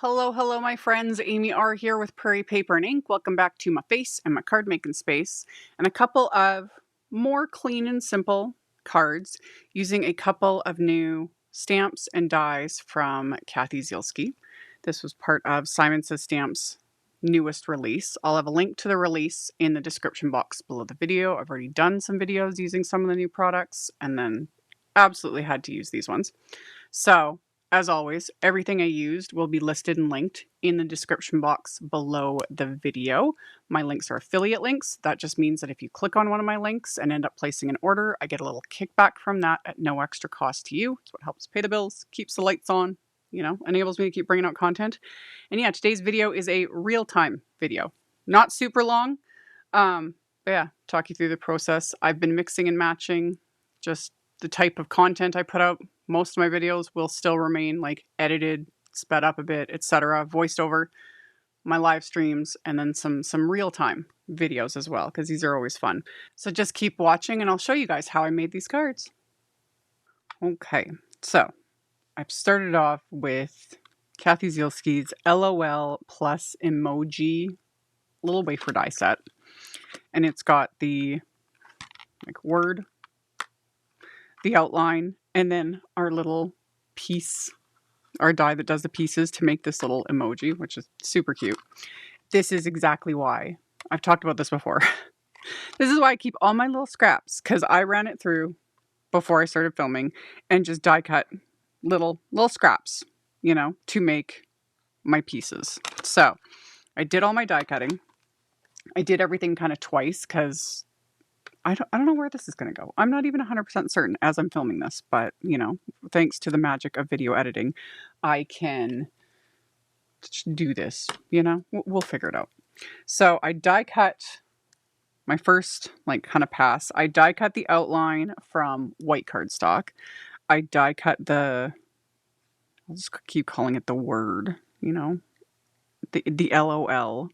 Hello, hello, my friends. AmyR here with Prairie Paper and Ink. Welcome back to my face and my card making space and a couple of more clean and simple cards using a couple of new stamps and dies from Kathy Zielski. This was part of Simon Says Stamps' newest release. I'll have a link to the release in the description box below the video. I've already done some videos using some of the new products and then absolutely had to use these ones. So, as always, everything I used will be listed and linked in the description box below the video. My links are affiliate links. That just means that if you click on one of my links and end up placing an order, I get a little kickback from that at no extra cost to you. It's what helps pay the bills, keeps the lights on, enables me to keep bringing out content. And yeah, today's video is a real-time video. Not super long. But yeah, talk you through the process. I've been mixing and matching just the type of content I put out. Most of my videos will still remain like edited, sped up a bit, etc., voiced over, my live streams, and then some real-time videos as well, because these are always fun. So just keep watching and I'll show you guys how I made these cards. Okay, so I've started off with Kathy Zielski's LOL plus Emoji little wafer die set. And it's got the word, the outline, and then our little piece, our die that does the pieces to make this little emoji, which is super cute. This is exactly why I've talked about this before. This is why I keep all my little scraps, because I ran it through before I started filming and just die cut little scraps, to make my pieces. So I did all my die cutting. I did everything kind of twice because I don't know where this is going to go. I'm not even 100% certain as I'm filming this, but, thanks to the magic of video editing, I can do this, We'll figure it out. So I die cut my first, kind of pass. I die cut the outline from white cardstock. I die cut I'll just keep calling it the word, the LOL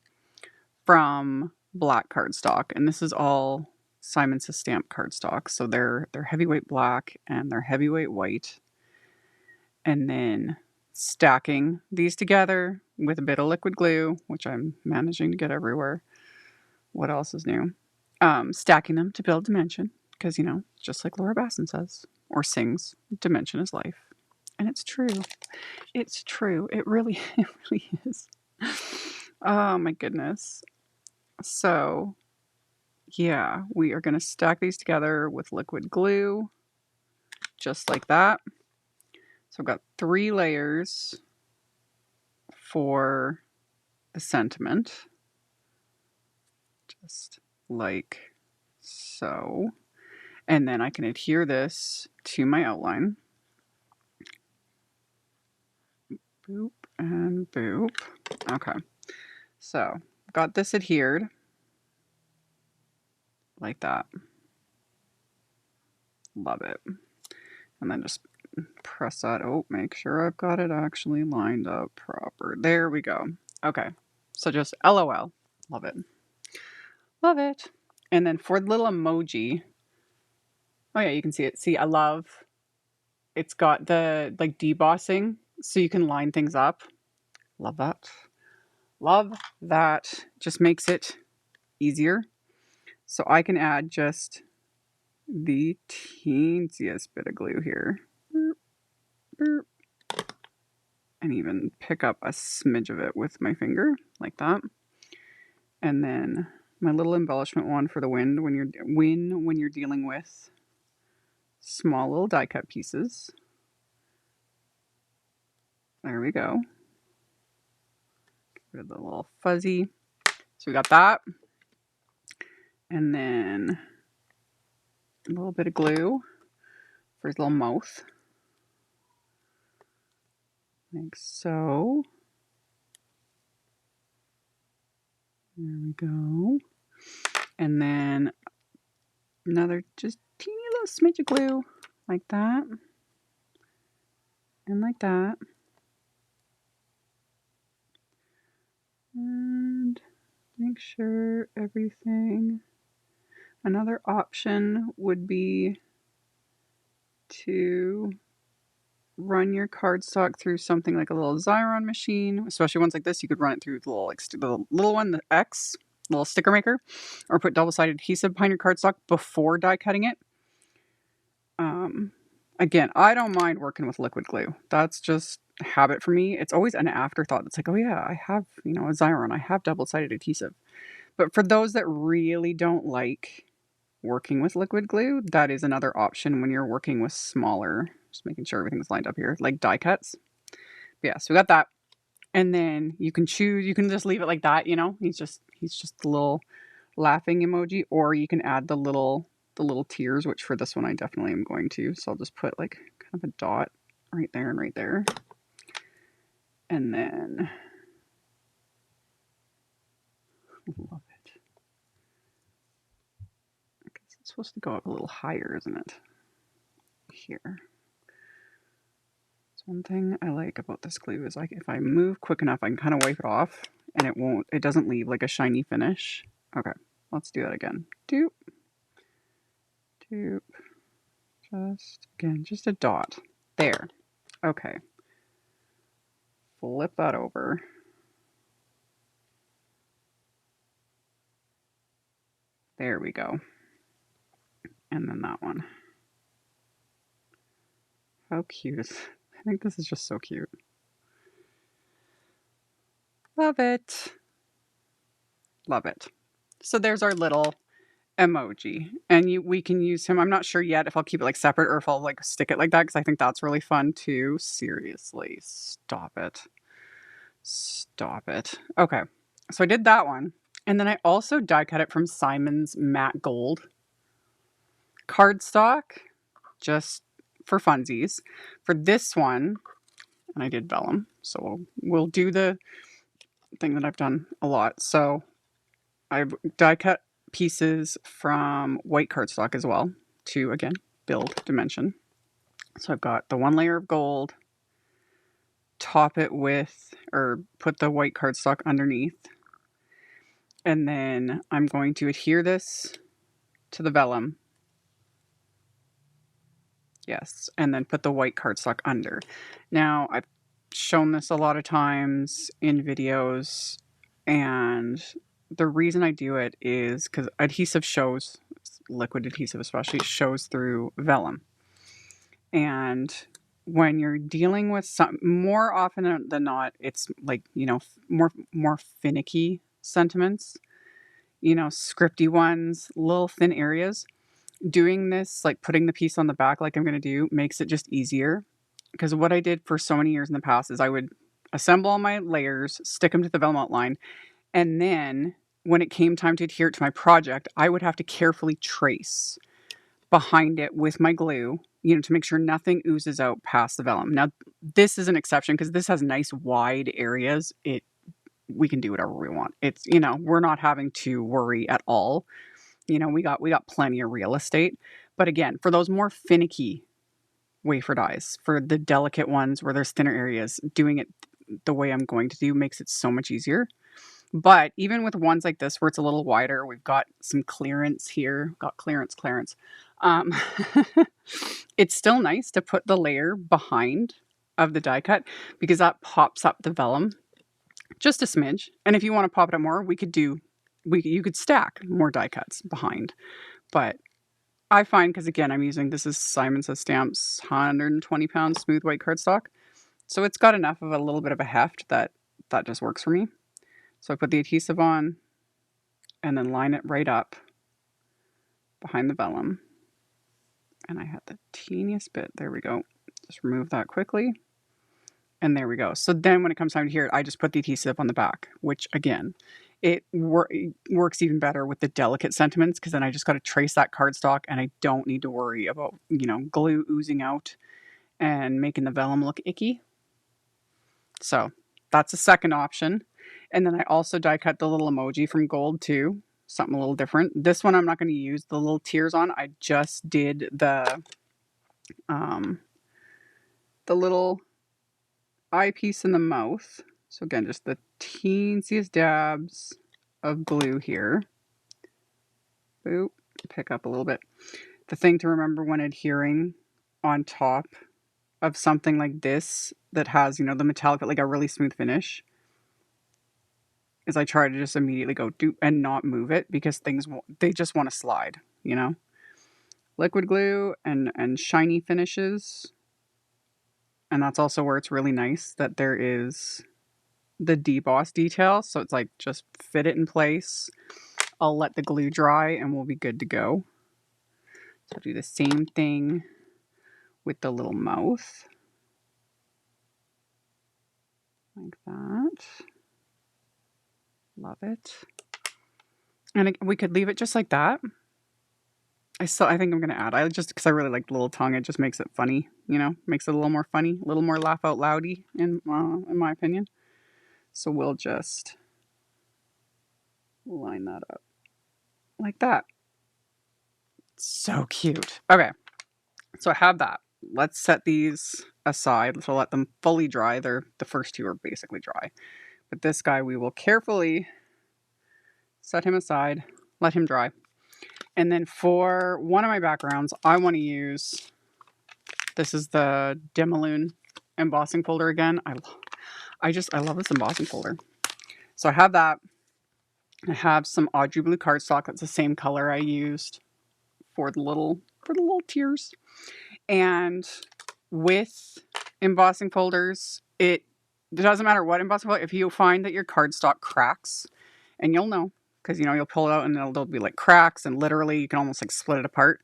from black cardstock. And this is all Simon Says Stamp cardstock. So they're heavyweight black and they're heavyweight white. And then stacking these together with a bit of liquid glue, which I'm managing to get everywhere. What else is new? Stacking them to build dimension. Because, just like Laura Basson says, or sings, dimension is life. And it's true. It's true. It really is. Oh my goodness. So yeah, we are going to stack these together with liquid glue, just like that. So I've got 3 layers for the sentiment, just like so. And then I can adhere this to my outline. Boop and boop. Okay, so got this adhered like that. Love it. And then just press that. Oh, make sure I've got it actually lined up proper. There we go. Okay, so just LOL. Love it. Love it. And then for the little emoji, oh yeah, you can see it. See, I love, it's got the debossing, so you can line things up. Love that. Love that. Just makes it easier. So I can add just the teensiest bit of glue here. Boop, boop. And even pick up a smidge of it with my finger, like that. And then my little embellishment wand for the wind when you're dealing with small little die cut pieces. There we go. Get rid of the little fuzzy. So we got that. And then a little bit of glue for his little mouth. Like so. There we go. And then another just teeny little smidge of glue, like that. And like that. And make sure everything. Another option would be to run your cardstock through something like a little Xyron machine, especially ones like this. You could run it through the little, the little one, the X, little sticker maker, or put double-sided adhesive behind your cardstock before die cutting it. Again, I don't mind working with liquid glue. That's just habit for me. It's always an afterthought. It's like, oh yeah, I have, a Xyron. I have double-sided adhesive. But for those that really don't like working with liquid glue, that is another option when you're working with smaller, just making sure everything's lined up here, like die cuts. But yeah, so we got that. And then you can choose, you can just leave it like that, he's just the little laughing emoji, or you can add the little tears, which for this one I definitely am going to. So I'll just put like kind of a dot right there and right there. And then love it. I guess it's supposed to go up a little higher, isn't it? Here. It's one thing I like about this glue is like if I move quick enough, I can kind of wipe it off and it doesn't leave like a shiny finish. Okay, let's do that again. Doop. Doop. Just a dot. There. Okay. Flip that over. There we go. And then that one. How cute is I think this is just so cute. Love it. Love it. So there's our little emoji, and we can use him. I'm not sure yet if I'll keep it like separate or if I'll like stick it like that, because I think that's really fun too. Seriously, stop it. Stop it. Okay, so I did that one, and then I also die cut it from Simon's matte gold cardstock, just for funsies. For this one, and I did vellum, so we'll do the thing that I've done a lot. So I've die cut pieces from white cardstock as well to, again, build dimension. So I've got the one layer of gold, top it with, or put the white cardstock underneath. And then I'm going to adhere this to the vellum. Yes. And then put the white cardstock under. Now, I've shown this a lot of times in videos, and the reason I do it is because adhesive shows, liquid adhesive especially, shows through vellum. And when you're dealing with some, more often than not, it's like, more finicky sentiments, scripty ones, little thin areas. Doing this, like putting the piece on the back like I'm going to do, makes it just easier. Because what I did for so many years in the past is I would assemble all my layers, stick them to the vellum outline, and then when it came time to adhere it to my project, I would have to carefully trace behind it with my glue, to make sure nothing oozes out past the vellum. Now, this is an exception because this has nice wide areas. We can do whatever we want. It's, we're not having to worry at all. We got plenty of real estate. But again, for those more finicky wafer dies, for the delicate ones where there's thinner areas, doing it the way I'm going to do makes it so much easier. But even with ones like this where it's a little wider, we've got some clearance here. Got clearance. It's still nice to put the layer behind of the die cut because that pops up the vellum just a smidge. And if you want to pop it up more, you could stack more die cuts behind. But I find, because again, this is Simon Says Stamps 120 pound smooth white cardstock. So it's got enough of a little bit of a heft that just works for me. So I put the adhesive on and then line it right up behind the vellum. And I had the teeniest bit. There we go. Just remove that quickly. And there we go. So then when it comes time to adhere it, I just put the adhesive on the back, which again, it works even better with the delicate sentiments, because then I just got to trace that cardstock and I don't need to worry about, glue oozing out and making the vellum look icky. So that's a second option. And then I also die cut the little emoji from gold too. Something a little different. This one I'm not going to use the little tears on. I just did the little eyepiece in the mouth. So again, just the teensiest dabs of glue here. Boop. Pick up a little bit. The thing to remember when adhering on top of something like this that has, you know, the metallic, but like a really smooth finish is I try to just immediately go do and not move it because things they just want to slide, you know. Liquid glue and shiny finishes, and that's also where it's really nice that there is the deboss detail, so it's like just fit it in place. I'll let the glue dry and we'll be good to go. So I'll do the same thing with the little mouth. Like that. Love it. And we could leave it just like that. I think I'm going to add, because I really like the little tongue, it just makes it funny, you know, makes it a little more funny, a little more laugh out loudy in my opinion. So we'll just line that up like that. So cute. Okay. So I have that. Let's set these aside to let them fully dry. The first two are basically dry. But this guy, we will carefully set him aside, let him dry. And then for one of my backgrounds, I want to use, this is the Demilune embossing folder again. I love this embossing folder. So I have that. I have some Audrey blue cardstock. That's the same color I used for the little tears. And with embossing folders, it doesn't matter what embossing folder, if you find that your cardstock cracks, and you'll know, because, you know, you'll pull it out and there'll be like cracks and literally you can almost like split it apart.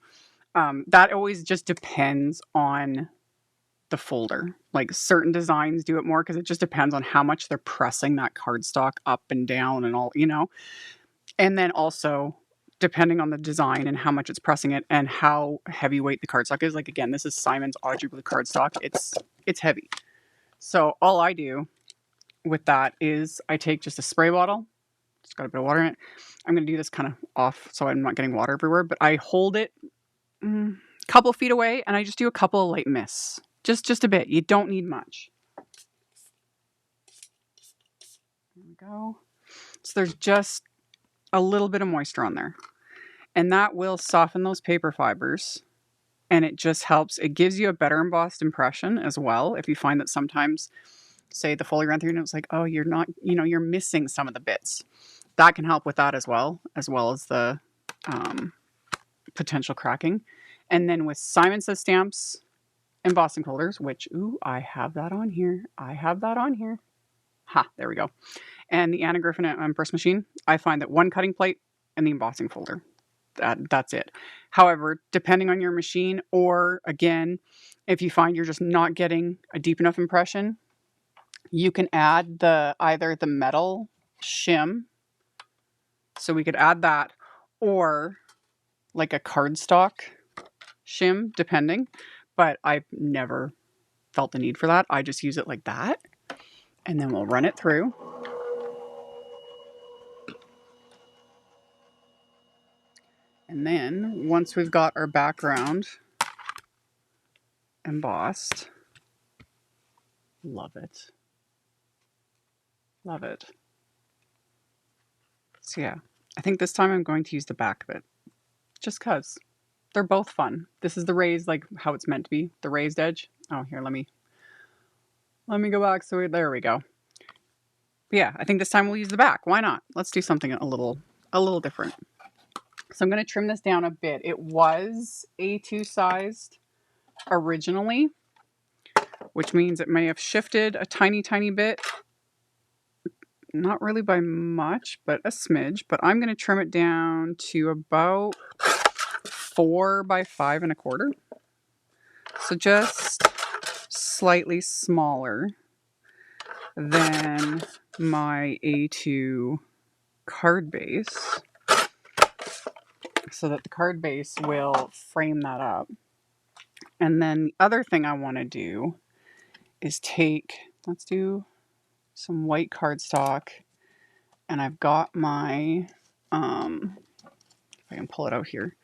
That always just depends on the folder. Like certain designs do it more because it just depends on how much they're pressing that cardstock up and down and all, you know. And then also depending on the design and how much it's pressing it and how heavyweight the cardstock is. Like again, this is Simon's Audrey blue cardstock. It's heavy. So all I do with that is I take just a spray bottle. It's got a bit of water in it. I'm going to do this kind of off so I'm not getting water everywhere, but I hold it a couple feet away and I just do a couple of light mists. Just a bit. You don't need much. There we go. So there's just a little bit of moisture on there. And that will soften those paper fibers. And it just helps. It gives you a better embossed impression as well. If you find that sometimes, say the folder ran through and it was like, oh, you're not, you know, you're missing some of the bits. That can help with that as well as the potential cracking. And then with Simon Says Stamps embossing folders, which, ooh, I have that on here. Ha, there we go. And the Anna Griffin Empress machine, I find that one cutting plate and the embossing folder. That's it. However, depending on your machine, or again, if you find you're just not getting a deep enough impression, you can add either the metal shim. So we could add that, or like a cardstock shim, depending. But I've never felt the need for that. I just use it like that. And then we'll run it through. And then once we've got our background embossed, love it. Love it. So yeah, I think this time I'm going to use the back of it. Just because. They're both fun. This is the raised, like how it's meant to be. The raised edge. Oh, here, let me go back. So there we go. But yeah, I think this time we'll use the back. Why not? Let's do something a little different. So I'm going to trim this down a bit. It was A2 sized originally, which means it may have shifted a tiny, tiny bit. Not really by much, but a smidge. But I'm going to trim it down to about 4 by 5 1/4. So just slightly smaller than my A2 card base, so that the card base will frame that up. And then the other thing I want to do is let's do some white cardstock, and I've got my, if I can pull it out here,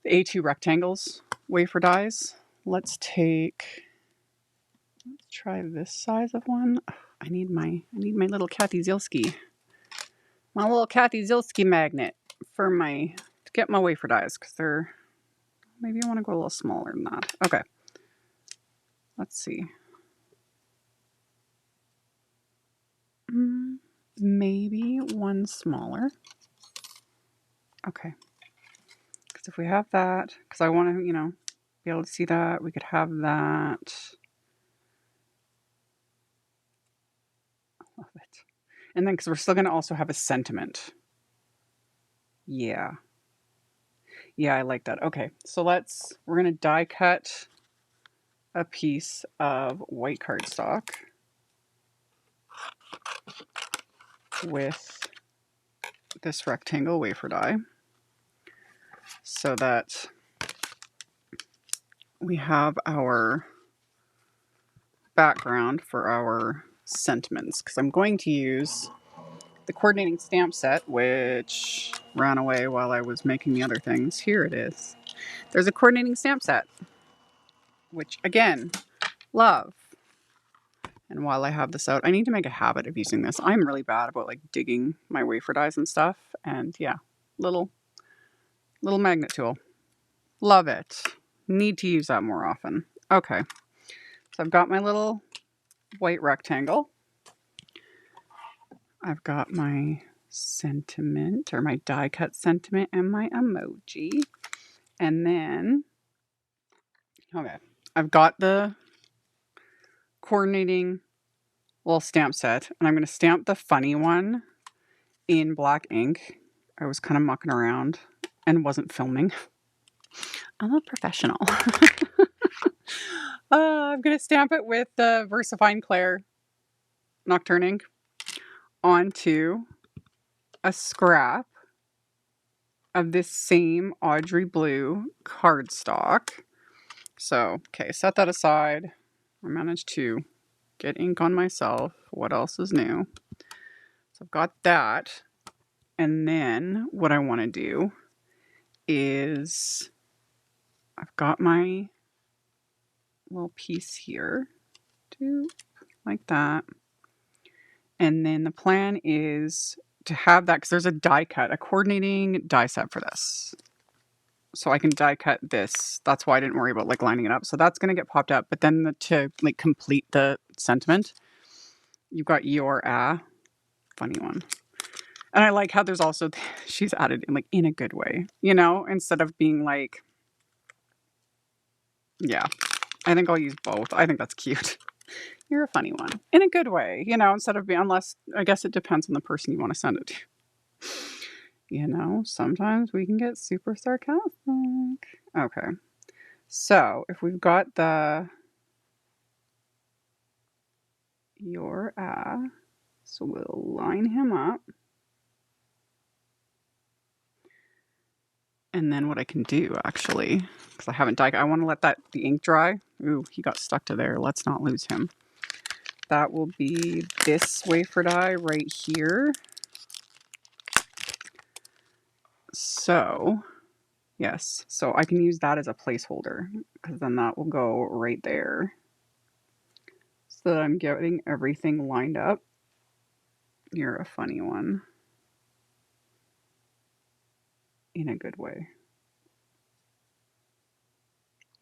the A2 rectangles wafer dies. Let's try this size of one. I need my little Kathy Zielski. My little Kathy Zielski magnet to get my wafer dies, because maybe I want to go a little smaller than that. Okay. Let's see. Maybe one smaller. Okay. Because if we have that, because I want to, you know, be able to see that, we could have that. Love it. And then because we're still going to also have a sentiment. Yeah. Yeah, I like that. Okay, so we're going to die cut a piece of white cardstock with this rectangle wafer die so that we have our background for our sentiments, because I'm going to use the coordinating stamp set, which ran away while I was making the other things. Here it is. There's a coordinating stamp set, which again, love. And while I have this out, I need to make a habit of using this. I'm really bad about like digging my wafer dies and stuff. And yeah, little magnet tool. Love it. Need to use that more often. Okay. So I've got my little white rectangle. I've got my sentiment, or my die cut sentiment, and my emoji. And then, okay, I've got the coordinating little stamp set, and I'm going to stamp the funny one in black ink. I was kind of mucking around and wasn't filming. I'm a professional. I'm going to stamp it with the VersaFine Clair Nocturne ink onto a scrap of this same Audrey blue cardstock. So, okay, set that aside. I managed to get ink on myself. What else is new? So I've got that. And then what I want to do is I've got my little piece here. Like that. And then the plan is to have that, because there's a die cut, a coordinating die set for this. So I can die cut this. That's why I didn't worry about like lining it up. So that's going to get popped up. But then to like complete the sentiment, you've got your funny one. And I like how there's also, she's added in like in a good way, you know, instead of being like, yeah, I think I'll use both. I think that's cute. You're a funny one in a good way, you know, instead of being, unless, I guess it depends on the person you want to send it to. You know, sometimes we can get super sarcastic. Okay. So if we've got your so we'll line him up. And then what I can do actually, because I haven't dyed, I want to let the ink dry. Ooh, he got stuck to there. Let's not lose him. That will be this wafer die right here. So, yes. So I can use that as a placeholder, because then that will go right there. So that I'm getting everything lined up. You're a funny one. In a good way.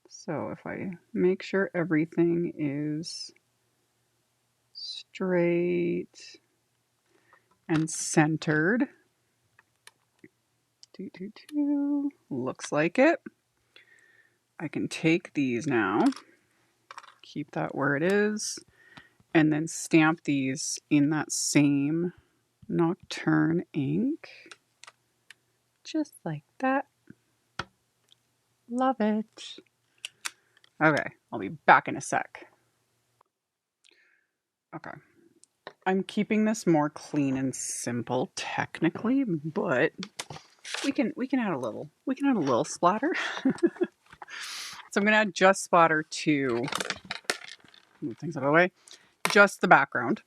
So if I make sure everything is straight and centered. Looks like it. I can take these now, keep that where it is, and then stamp these in that same Nocturne ink. Just like that. Love it. Okay, I'll be back in a sec. Okay. I'm keeping this more clean and simple technically, but we can add a little splatter. So I'm gonna add just splatter to move things out of the way. Just the background.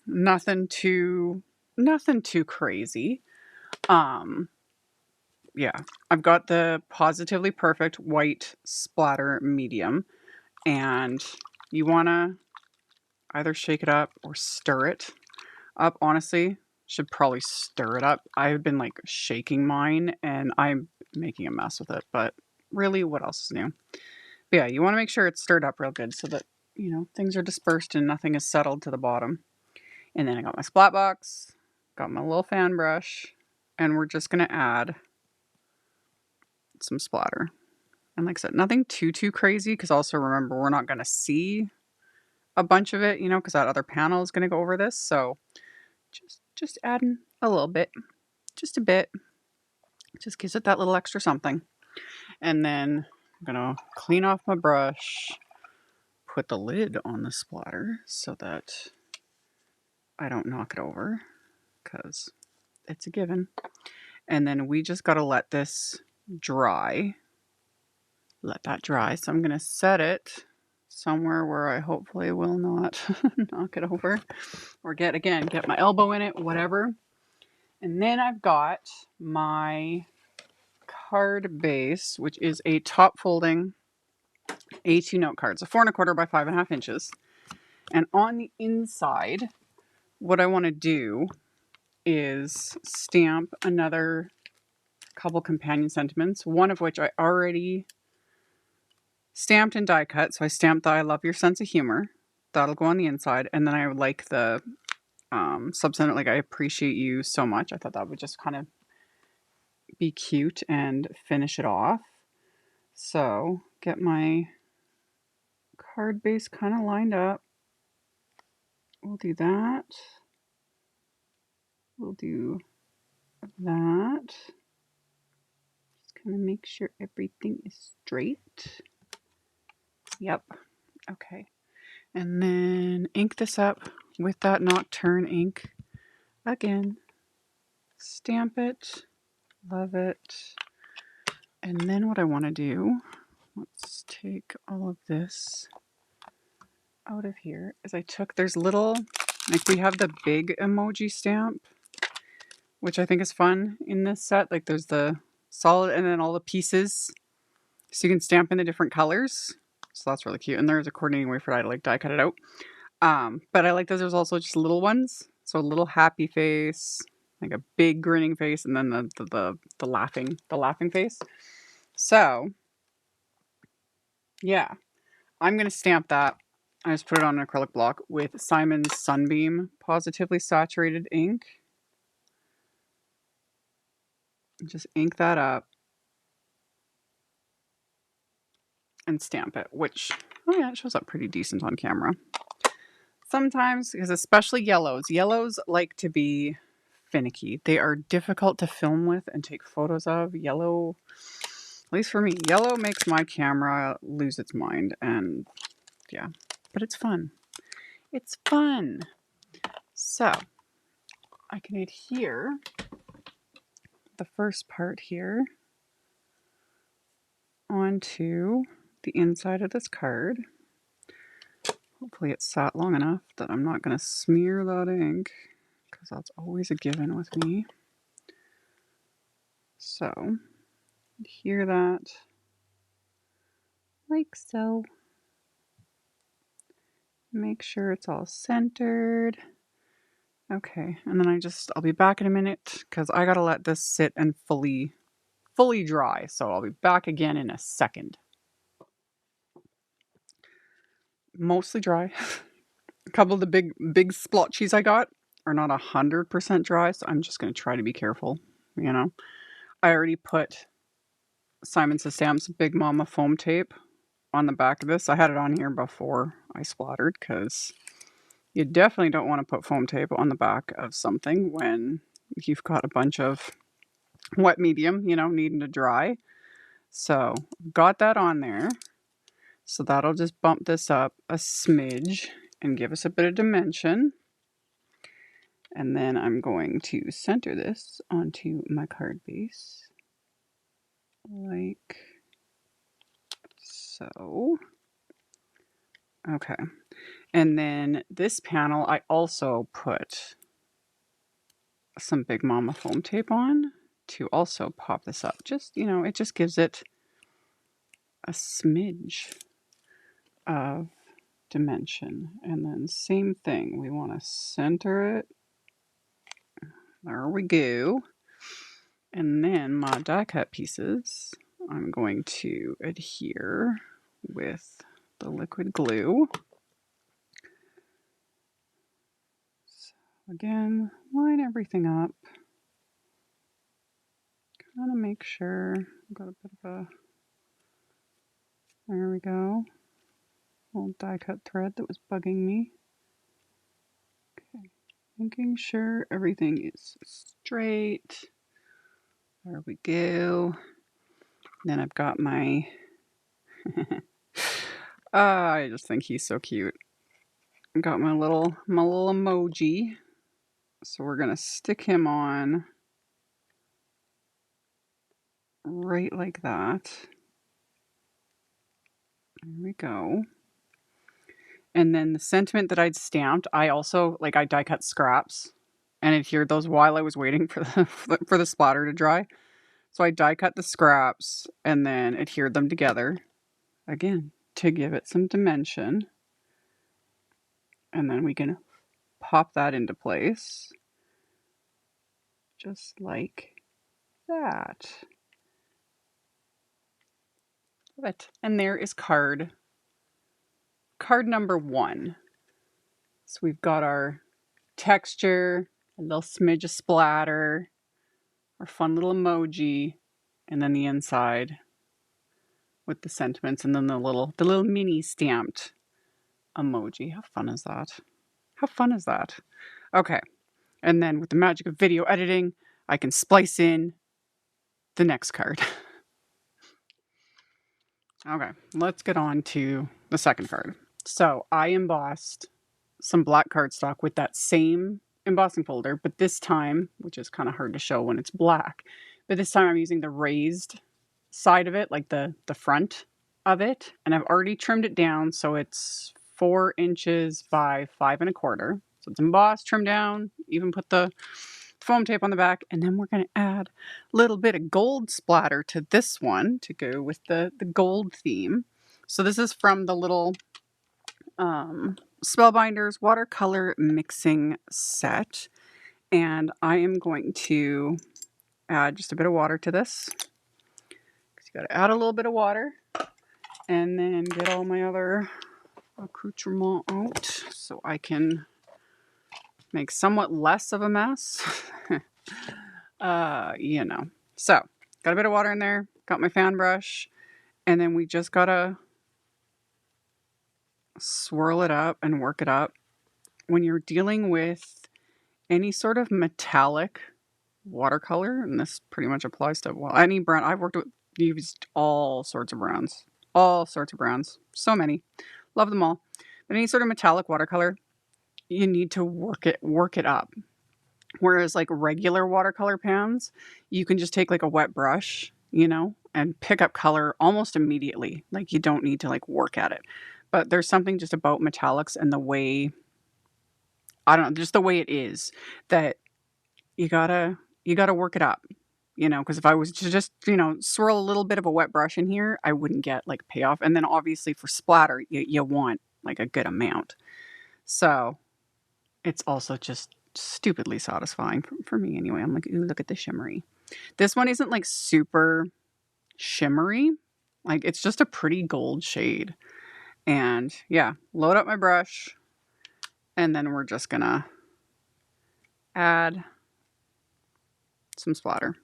Nothing too crazy. Yeah, I've got the Pawsitively Perfect white splatter medium, and you wanna either shake it up or stir it up. Honestly, should probably stir it up. I've been like shaking mine and I'm making a mess with it, but really, what else is new? But yeah, you want to make sure it's stirred up real good so that you know, things are dispersed and nothing is settled to the bottom. And then I got my splat box, got my little fan brush, and we're just going to add some splatter. And like I said, nothing too crazy, because also remember, we're not going to see a bunch of it, you know, because that other panel is going to go over this. So just adding a little bit, just a bit, just gives it that little extra something. And then I'm going to clean off my brush, put the lid on the splatter so that I don't knock it over, because it's a given. And then we just got to let this dry. Let that dry. So I'm going to set it somewhere where I hopefully will not knock it over or get my elbow in it, whatever. And then I've got my card base, which is a top folding A2 note card. So 4 1/4 by 5.5 inches. And on the inside, what I want to do is stamp another couple companion sentiments, one of which I already stamped and die cut. So I stamped the I love your sense of humor. That'll go on the inside. And then I would like the subsentiment, like I appreciate you so much. I thought that would just kind of be cute and finish it off. So get my card base kind of lined up. We'll do that. We'll do that. Just kind of make sure everything is straight. Yep. Okay. And then ink this up with that Nocturne ink again. Stamp it. Love it. And then what I want to do, let's take all of this out of here, is there's little, like we have the big emoji stamp, which I think is fun in this set. Like there's the solid and then all the pieces. So you can stamp in the different colors. So that's really cute. And there's a coordinating wafer I like die cut it out. But I like that there's also just little ones. So a little happy face, like a big grinning face, and then the laughing face. So yeah, I'm gonna stamp that. I just put it on an acrylic block with Simon's Sunbeam Positively Saturated ink. Just ink that up and stamp it, which, oh yeah, it shows up pretty decent on camera. Sometimes, because especially yellows like to be finicky. They are difficult to film with and take photos of. Yellow, at least for me, yellow makes my camera lose its mind. And yeah, but it's fun. It's fun. So I can adhere the first part here onto the inside of this card. Hopefully it sat long enough that I'm not going to smear that ink, because that's always a given with me. So adhere that like so. Make sure it's all centered. Okay, and then I'll be back in a minute because I gotta let this sit and fully dry. So I'll be back again in a second. Mostly dry. A couple of the big splotches I got are not 100% dry, so I'm just gonna try to be careful. You know, I already put Simon Says Stamp's Big Mama foam tape on the back of this. I had it on here before I splattered, because you definitely don't want to put foam tape on the back of something when you've got a bunch of wet medium, you know, needing to dry. So got that on there. So that'll just bump this up a smidge and give us a bit of dimension. And then I'm going to center this onto my card base. Like so. Okay. And then this panel, I also put some Big Mama foam tape on to also pop this up. Just, you know, it just gives it a smidge of dimension. And then same thing, we want to center it. There we go. And then my die cut pieces, I'm going to adhere with the liquid glue. again, line everything up. Kind of make sure I've got a bit of a, there we go, little die cut thread that was bugging me. Okay, making sure everything is straight. There we go. Then I've got my, I just think he's so cute. I've got my little emoji. So we're gonna stick him on right like that. There we go. And then the sentiment that I'd stamped, I also, like, I die cut scraps and adhered those while I was waiting for the splatter to dry. So I die cut the scraps and then adhered them together again to give it some dimension. And then we can pop that into place just like that. Love it. And there is card number 1. So we've got our texture, a little smidge of splatter, our fun little emoji, and then the inside with the sentiments, and then the little mini stamped emoji. How fun is that? How fun is that? Okay. And then with the magic of video editing, I can splice in the next card. Okay, let's get on to the second card. So I embossed some black cardstock with that same embossing folder, but this time, which is kind of hard to show when it's black, but this time I'm using the raised side of it, like the front of it, and I've already trimmed it down so it's 4 inches by 5 1/4. So it's embossed, trimmed down, even put the foam tape on the back, and then we're going to add a little bit of gold splatter to this one to go with the gold theme. So this is from the little Spellbinders watercolor mixing set, and I am going to add just a bit of water to this, because you got to add a little bit of water, and then get all my other accoutrement out so I can make somewhat less of a mess. You know. So, got a bit of water in there, got my fan brush, and then we just gotta swirl it up and work it up. When you're dealing with any sort of metallic watercolor, and this pretty much applies to, well, any brown, I've used all sorts of browns. All sorts of browns. So many. Love them all. But any sort of metallic watercolor, you need to work it up. Whereas like regular watercolor pans, you can just take like a wet brush, you know, and pick up color almost immediately. Like you don't need to like work at it. But there's something just about metallics and the way, I don't know, just the way it is, that you gotta work it up, you know, because if I was to just, you know, swirl a little bit of a wet brush in here, I wouldn't get like payoff. And then obviously for splatter, you want like a good amount. So it's also just stupidly satisfying for me anyway. I'm like, ooh, look at the shimmery. This one isn't like super shimmery. Like it's just a pretty gold shade. And yeah, load up my brush, and then we're just gonna add some splatter.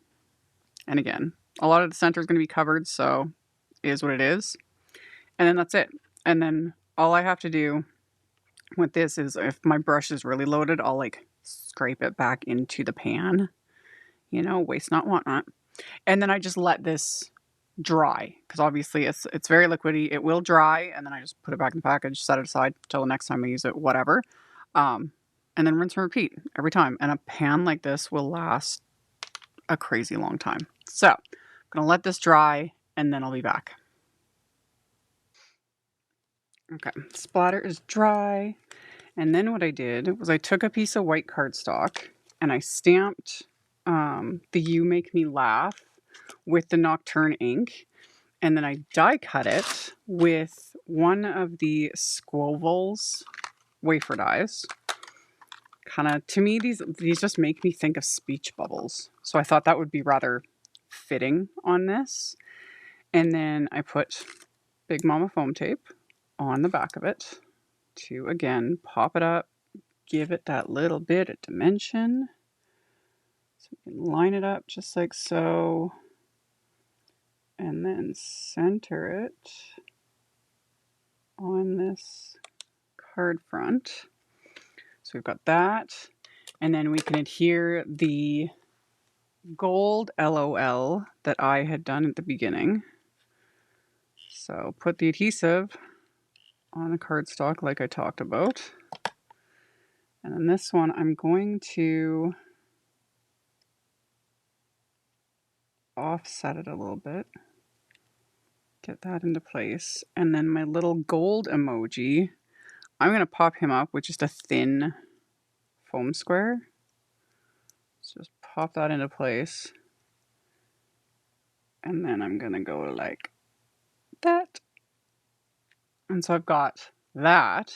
And again, a lot of the center is gonna be covered, so it is what it is. And then that's it. And then all I have to do with this is, if my brush is really loaded, I'll like scrape it back into the pan, you know, waste not, want not. And then I just let this dry, because obviously it's very liquidy. It will dry, and then I just put it back in the package, set it aside till the next time I use it, whatever. And then rinse and repeat every time. And a pan like this will last a crazy long time. So I'm gonna let this dry, and then I'll be back. Okay, splatter is dry. And then what I did was I took a piece of white cardstock and I stamped the You Make Me Laugh with the Nocturne ink. And then I die cut it with one of the Squovals wafer dies. Kind of, to me, these just make me think of speech bubbles. So I thought that would be rather fitting on this. And then I put Big Mama foam tape on the back of it to, again, pop it up, give it that little bit of dimension. So we can line it up just like so, and then center it on this card front. So we've got that, and then we can adhere the gold LOL that I had done at the beginning. So put the adhesive on the cardstock like I talked about. And then this one I'm going to offset it a little bit. Get that into place. And then my little gold emoji, I'm going to pop him up with just a thin foam square. So just pop that into place. And then I'm going to go like that. And so I've got that.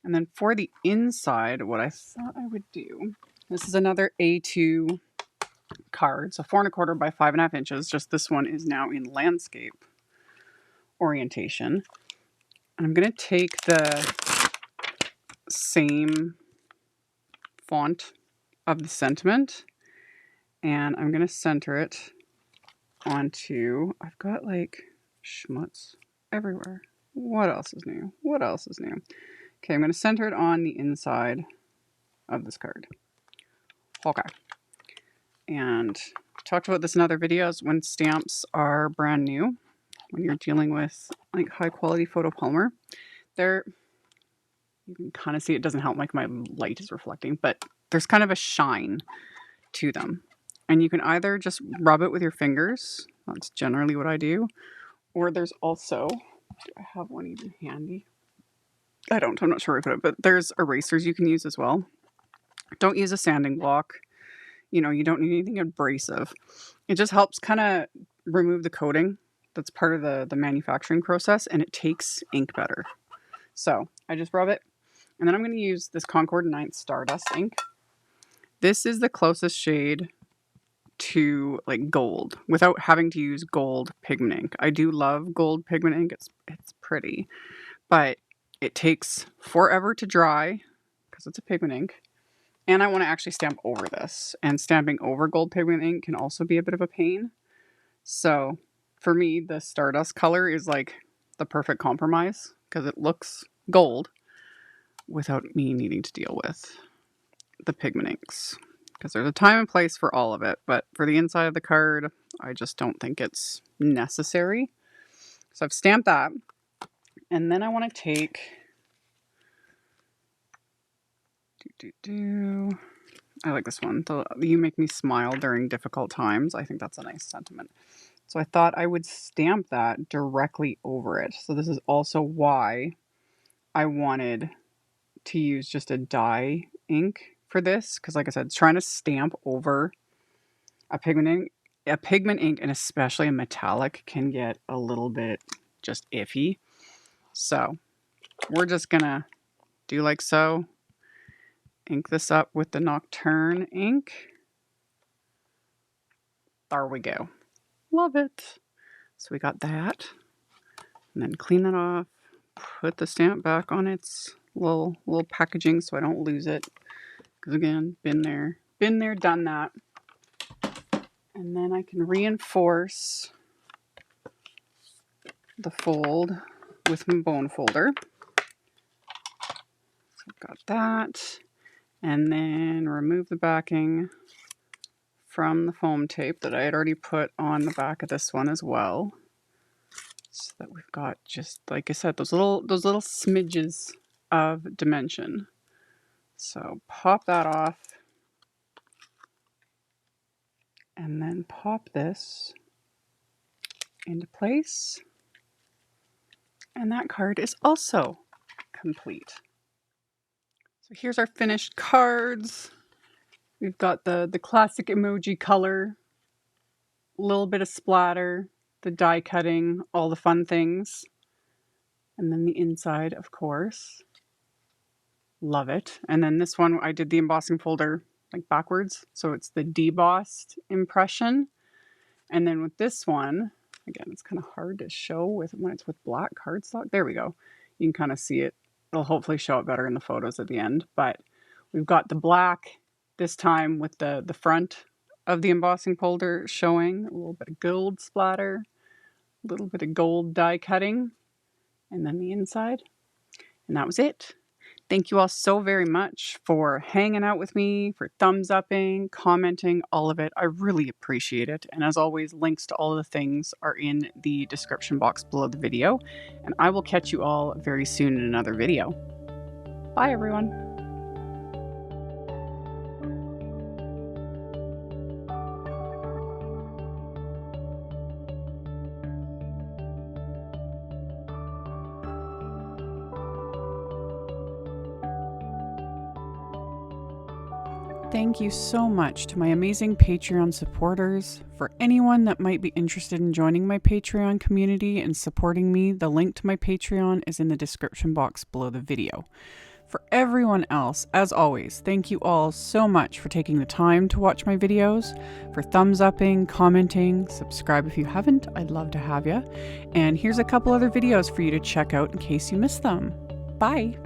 And then for the inside, what I thought I would do, this is another A2 card. So 4 1/4 by 5 1/2 inches. Just this one is now in landscape orientation. And I'm going to take the same font of the sentiment and I'm going to center it onto, I've got like schmutz everywhere. What else is new? What else is new? Okay, I'm going to center it on the inside of this card. Okay. And I talked about this in other videos. When stamps are brand new, when you're dealing with like high quality photopolymer, you can kind of see it doesn't help, like my light is reflecting, but there's kind of a shine to them. And you can either just rub it with your fingers. That's generally what I do. Or there's also, do I have one even handy? I don't, I'm not sure where I put it, but there's erasers you can use as well. Don't use a sanding block. You know, you don't need anything abrasive. It just helps kind of remove the coating that's part of the manufacturing process, and it takes ink better. So I just rub it, and then I'm going to use this Concord 9th Stardust ink. This is the closest shade to like gold without having to use gold pigment ink. I do love gold pigment ink. It's pretty, but it takes forever to dry because it's a pigment ink. And I want to actually stamp over this, and stamping over gold pigment ink can also be a bit of a pain. So for me, the Stardust color is like the perfect compromise because it looks gold without me needing to deal with the pigment inks. Because there's a time and place for all of it, but for the inside of the card, I just don't think it's necessary. So I've stamped that, and then I want to take I like this one. You make me smile during difficult times. I think that's a nice sentiment. So I thought I would stamp that directly over it. So this is also why I wanted to use just a dye ink for this. Because like I said, trying to stamp over a pigment ink, and especially a metallic, can get a little bit just iffy. So we're just going to do like so. Ink this up with the Nocturne ink. There we go. Love it. So we got that. And then clean that off. Put the stamp back on its little packaging so I don't lose it. Because again, been there, done that. And then I can reinforce the fold with my bone folder. So I've got that. And then remove the backing from the foam tape that I had already put on the back of this one as well. So that we've got, just like I said, those little smidges of dimension. So pop that off. And then pop this into place. And that card is also complete. So here's our finished cards. We've got the classic emoji color, a little bit of splatter, the die cutting, all the fun things. And then the inside, of course. Love it. And then this one, I did the embossing folder like backwards. So it's the debossed impression. And then with this one, again, it's kind of hard to show when it's with black cardstock. There we go. You can kind of see it. It'll hopefully show it better in the photos at the end. But We've got the black this time with the front of the embossing folder showing a little bit of gold splatter, a little bit of gold die cutting, and then the inside. And that was it. Thank you all so very much for hanging out with me, for thumbs upping, commenting, all of it. I really appreciate it. And as always, links to all of the things are in the description box below the video. And I will catch you all very soon in another video. Bye, everyone. Thank you so much to my amazing Patreon supporters. For anyone that might be interested in joining my Patreon community and supporting me, the link to my Patreon is in the description box below the video. For everyone else, as always, thank you all so much for taking the time to watch my videos, for thumbs upping, commenting, subscribe if you haven't, I'd love to have you. And here's a couple other videos for you to check out in case you missed them. Bye!